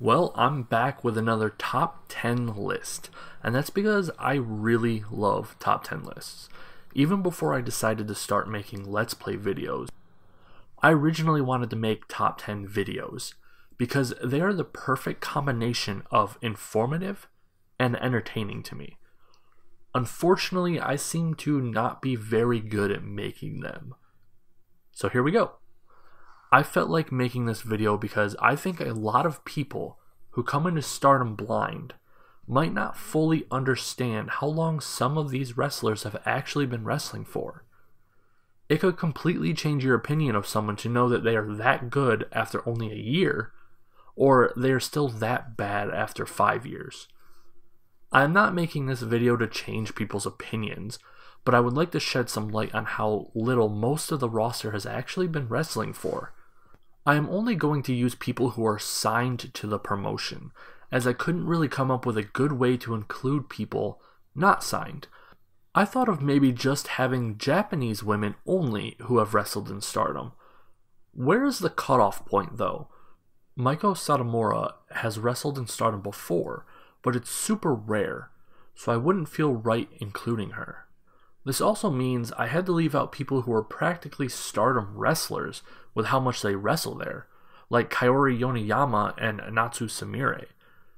Well, I'm back with another top 10 list, and that's because I really love top 10 lists. Even before I decided to start making Let's Play videos, I originally wanted to make top 10 videos because they are the perfect combination of informative and entertaining to me. Unfortunately, I seem to not be very good at making them. So here we go. I felt like making this video because I think a lot of people who come into Stardom blind might not fully understand how long some of these wrestlers have actually been wrestling for. It could completely change your opinion of someone to know that they are that good after only a year, or they are still that bad after 5 years. I'm not making this video to change people's opinions, but I would like to shed some light on how little most of the roster has actually been wrestling for. I am only going to use people who are signed to the promotion, as I couldn't really come up with a good way to include people not signed. I thought of maybe just having Japanese women only who have wrestled in Stardom. Where is the cutoff point though? Maiko Satomura has wrestled in Stardom before, but it's super rare, so I wouldn't feel right including her. This also means I had to leave out people who are practically Stardom wrestlers with how much they wrestle there, like Kaori Yoneyama and Natsu Sumire.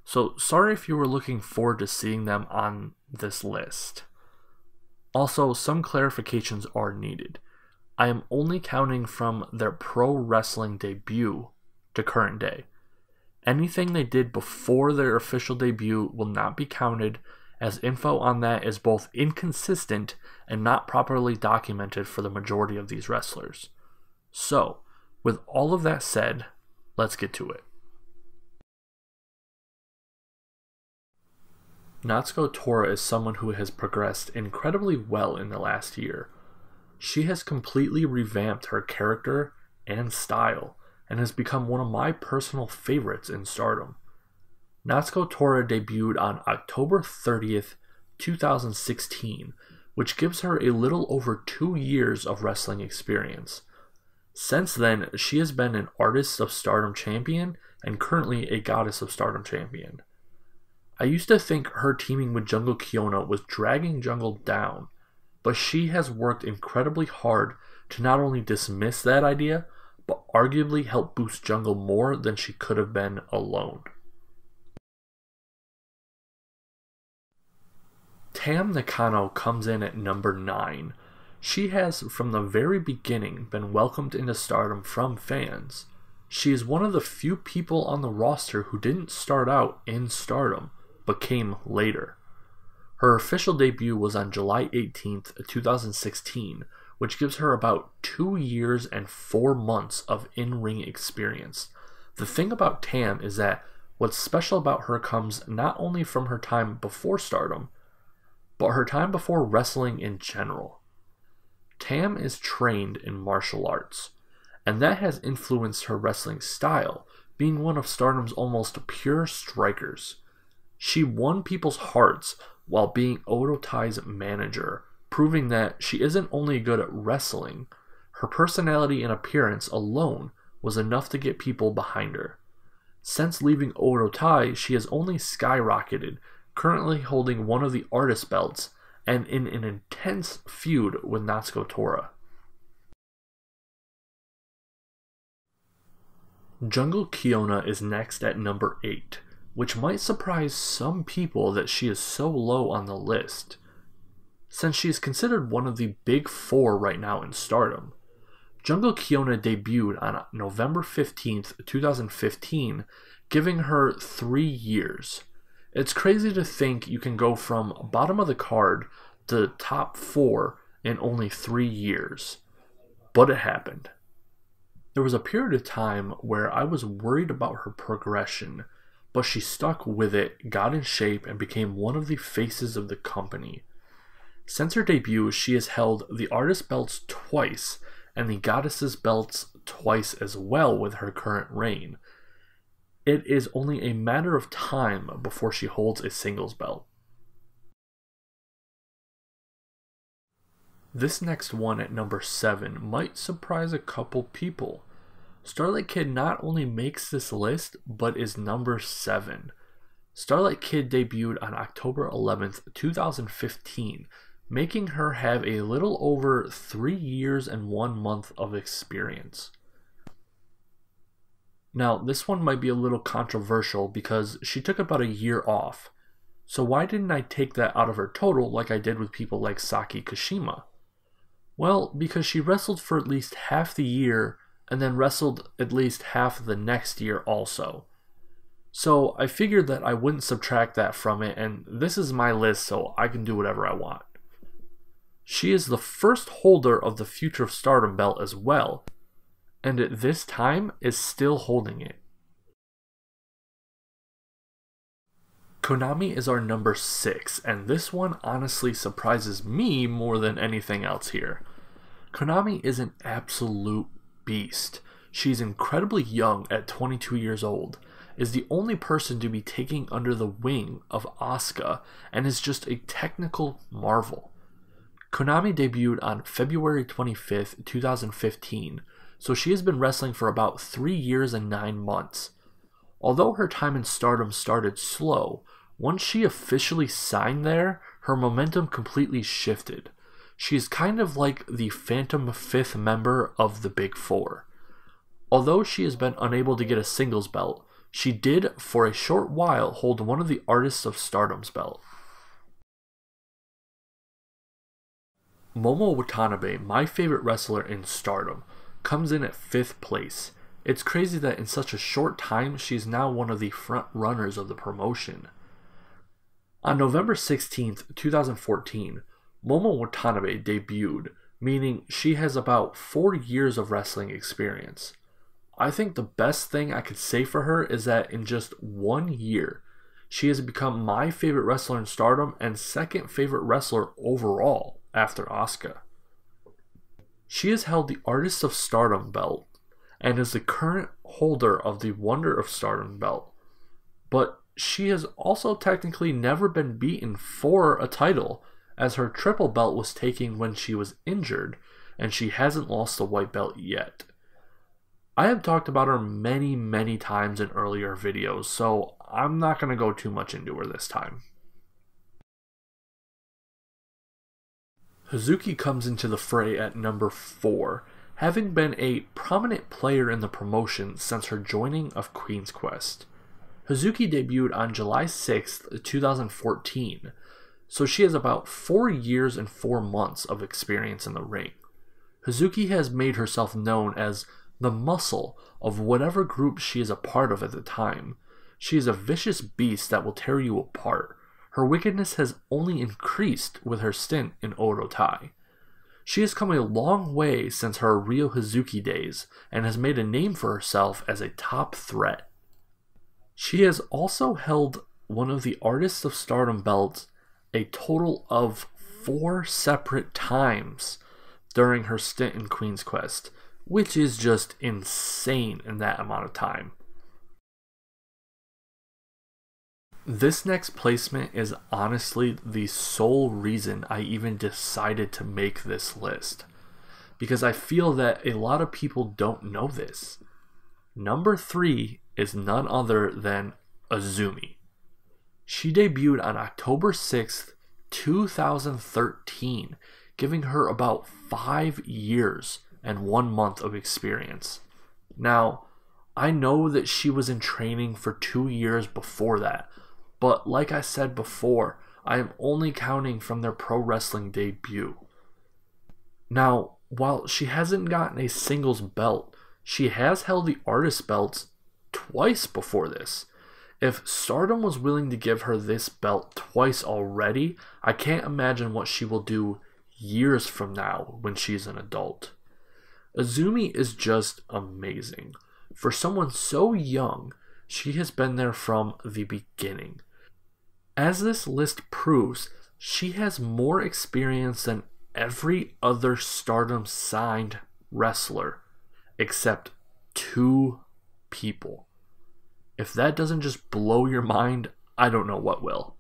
So sorry if you were looking forward to seeing them on this list. Also, some clarifications are needed. I am only counting from their pro wrestling debut to current day. Anything they did before their official debut will not be counted, as info on that is both inconsistent and not properly documented for the majority of these wrestlers. So, with all of that said, let's get to it. Natsuko Tora is someone who has progressed incredibly well in the last year. She has completely revamped her character and style, and has become one of my personal favorites in Stardom. Natsuko Tora debuted on October 30th, 2016, which gives her a little over 2 years of wrestling experience. Since then, she has been an Artist of Stardom champion and currently a Goddess of Stardom champion. I used to think her teaming with Jungle Kyona was dragging Jungle down, but she has worked incredibly hard to not only dismiss that idea, but arguably help boost Jungle more than she could have been alone. Tam Nakano comes in at number 9. She has, from the very beginning, been welcomed into Stardom from fans. She is one of the few people on the roster who didn't start out in Stardom, but came later. Her official debut was on July 18th, 2016, which gives her about 2 years and 4 months of in-ring experience. The thing about Tam is that what's special about her comes not only from her time before Stardom, but her time before wrestling in general. Tam is trained in martial arts, and that has influenced her wrestling style, being one of Stardom's almost pure strikers. She won people's hearts while being Odo Tai's manager, proving that she isn't only good at wrestling, her personality and appearance alone was enough to get people behind her. Since leaving Odo Tai, she has only skyrocketed, currently holding one of the artist belts and in an intense feud with Natsuko Tora. Jungle Kyona is next at number 8, which might surprise some people that she is so low on the list, since she is considered one of the big 4 right now in Stardom. Jungle Kyona debuted on November 15th, 2015, giving her 3 years. It's crazy to think you can go from bottom of the card to top 4 in only 3 years, but it happened. There was a period of time where I was worried about her progression, but she stuck with it, got in shape, and became one of the faces of the company. Since her debut, she has held the Artist belts twice, and the Goddesses belts twice as well with her current reign. It is only a matter of time before she holds a singles belt. This next one at number 7 might surprise a couple people. Starlight Kid not only makes this list, but is number 7. Starlight Kid debuted on October 11th, 2015, making her have a little over 3 years and 1 month of experience. Now, this one might be a little controversial because she took about a year off. So why didn't I take that out of her total like I did with people like Saki Kashima? Well, because she wrestled for at least half the year and then wrestled at least half the next year also. So I figured that I wouldn't subtract that from it, and this is my list, so I can do whatever I want. She is the first holder of the Future of Stardom belt as well, and at this time is still holding it. Konami is our number 6, and this one honestly surprises me more than anything else here. Konami is an absolute beast. She's incredibly young at 22 years old, is the only person to be taking under the wing of Asuka, and is just a technical marvel. Konami debuted on February 25th, 2015, so she has been wrestling for about 3 years and 9 months. Although her time in Stardom started slow, once she officially signed there, her momentum completely shifted. She is kind of like the phantom 5th member of the Big Four. Although she has been unable to get a singles belt, she did for a short while hold one of the Artists of Stardom's belt. Momo Watanabe, my favorite wrestler in Stardom, comes in at 5th place. It's crazy that in such a short time she's now one of the front runners of the promotion. On November 16th, 2014, Momo Watanabe debuted, meaning she has about 4 years of wrestling experience. I think the best thing I could say for her is that in just 1 year, she has become my favorite wrestler in Stardom and second favorite wrestler overall after Asuka. She has held the Artists of Stardom belt and is the current holder of the Wonder of Stardom belt, but she has also technically never been beaten for a title, as her triple belt was taken when she was injured, and she hasn't lost the white belt yet. I have talked about her many times in earlier videos, so I'm not going to go too much into her this time. Hazuki comes into the fray at number 4, having been a prominent player in the promotion since her joining of Queen's Quest. Hazuki debuted on July 6th, 2014, so she has about 4 years and 4 months of experience in the ring. Hazuki has made herself known as the muscle of whatever group she is a part of at the time. She is a vicious beast that will tear you apart. Her wickedness has only increased with her stint in Orotai. She has come a long way since her Ryo Hazuki days and has made a name for herself as a top threat. She has also held one of the Artists of Stardom belts a total of 4 separate times during her stint in Queen's Quest, which is just insane in that amount of time. This next placement is honestly the sole reason I even decided to make this list, because I feel that a lot of people don't know this. Number 3 is none other than Azumi. She debuted on October 6th, 2013, giving her about 5 years and 1 month of experience. Now, I know that she was in training for 2 years before that, but like I said before, I am only counting from their pro wrestling debut. Now, while she hasn't gotten a singles belt, she has held the artist belts twice before this. If Stardom was willing to give her this belt twice already, I can't imagine what she will do years from now when she's an adult. Azumi is just amazing. For someone so young, she has been there from the beginning. As this list proves, she has more experience than every other Stardom signed wrestler except 2 people. If that doesn't just blow your mind, I don't know what will.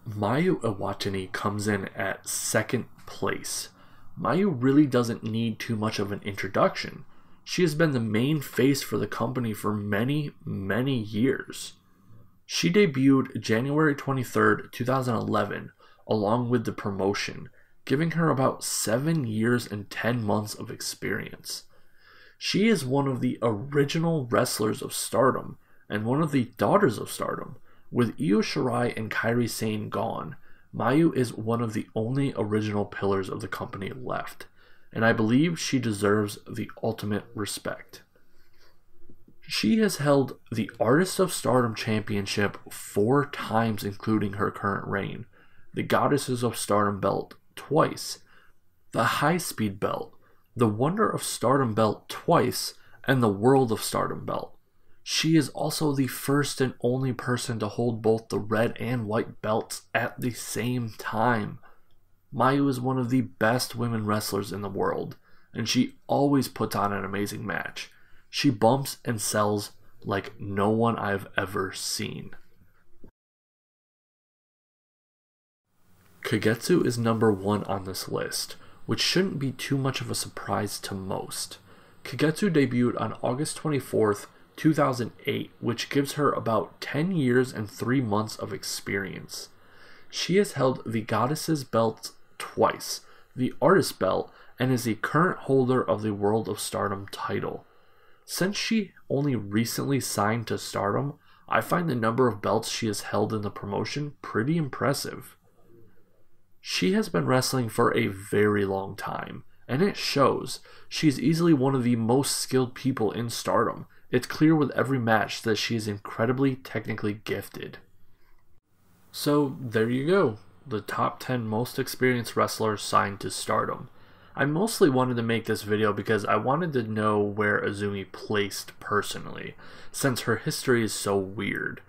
Mayu Iwatani comes in at 2nd place. Mayu really doesn't need too much of an introduction. She has been the main face for the company for many, many years. She debuted January 23rd, 2011, along with the promotion, giving her about 7 years and 10 months of experience. She is one of the original wrestlers of Stardom, and one of the daughters of Stardom. With Io Shirai and Kairi Sane gone, Mayu is one of the only original pillars of the company left, and I believe she deserves the ultimate respect. She has held the Artist of Stardom Championship 4 times, including her current reign, the Goddesses of Stardom belt twice, the High Speed belt, the Wonder of Stardom belt twice, and the World of Stardom belt. She is also the first and only person to hold both the red and white belts at the same time. Mayu is one of the best women wrestlers in the world, and she always puts on an amazing match. She bumps and sells like no one I've ever seen. Kagetsu is number 1 on this list, which shouldn't be too much of a surprise to most. Kagetsu debuted on August 24th, 2008, which gives her about 10 years and 3 months of experience. She has held the Goddesses belt twice, the Artist belt, and is the current holder of the World of Stardom title. Since she only recently signed to Stardom, I find the number of belts she has held in the promotion pretty impressive. She has been wrestling for a very long time, and it shows. She's easily one of the most skilled people in Stardom. It's clear with every match that she is incredibly technically gifted. So there you go, the top 10 most experienced wrestlers signed to Stardom. I mostly wanted to make this video because I wanted to know where Azumi placed personally, since her history is so weird.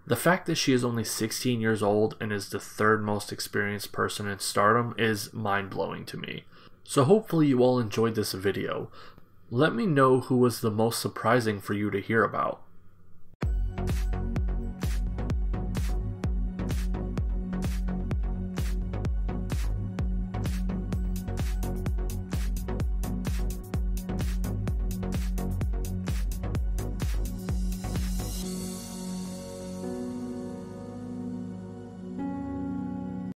The fact that she is only 16 years old and is the 3rd most experienced person in Stardom is mind-blowing to me. So hopefully you all enjoyed this video. Let me know who was the most surprising for you to hear about.